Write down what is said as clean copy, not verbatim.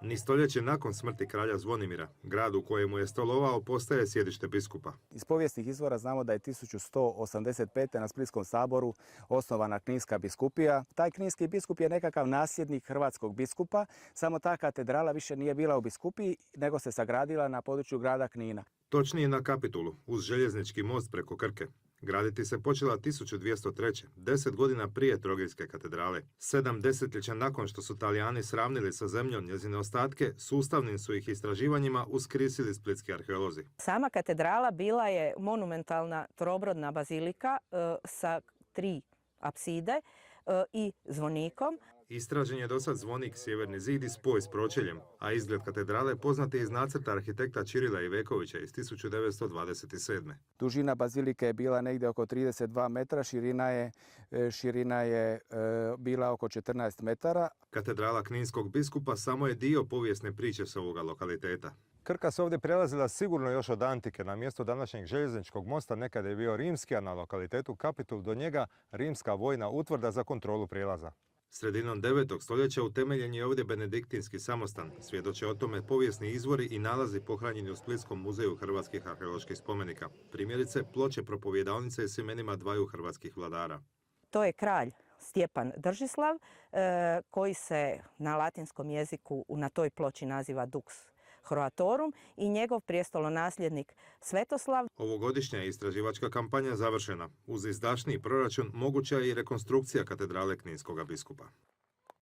Ni stoljeće nakon smrti kralja Zvonimira, grad u kojemu je stolovao postaje sjedište biskupa. Iz povijesnih izvora znamo da je 1185. na Splitskom saboru osnovana Kninska biskupija. Taj kninski biskup je nekakav nasljednik hrvatskog biskupa, samo ta katedrala više nije bila u biskupiji, nego se sagradila na području grada Knina. Točnije na Kapitulu, uz željeznički most preko Krke. Graditi se počela 1203. 10 godina prije Trogirske katedrale. 7 desetljeća nakon što su Talijani sravnili sa zemljom njezine ostatke, sustavnim su ih istraživanjima uskrisili splitski arheolozi. Sama katedrala bila je monumentalna trobrodna bazilika sa 3 apside i zvonikom. Istražen je dosad zvonik, sjeverni zid i spoj s pročeljem, a izgled katedrale poznat je iz nacrta arhitekta Čirila Ivekovića iz 1927. Dužina bazilike je bila negdje oko 32 metra, širina je bila oko 14 metara. Katedrala kninskog biskupa samo je dio povijesne priče s ovoga lokaliteta. Krka se ovdje prelazila sigurno još od antike. Na mjestu današnjeg željezničkog mosta nekada je bio rimski, a na lokalitetu Kapitul do njega rimska vojna utvrda za kontrolu prijelaza. Sredinom 9. stoljeća utemeljen je ovdje benediktinski samostan. Svjedoče o tome povijesni izvori i nalazi pohranjeni u Splitskom muzeju hrvatskih arheoloških spomenika. Primjerice, ploče propovjedalnice s imenima dvaju hrvatskih vladara. To je kralj Stjepan Držislav, koji se na latinskom jeziku na toj ploči naziva Dux Croatorum, i njegov prijestolonasljednik Svetoslav. Ovogodišnja je istraživačka kampanja završena. Uz izdašniji proračun moguća je i rekonstrukcija katedrale kninskoga biskupa.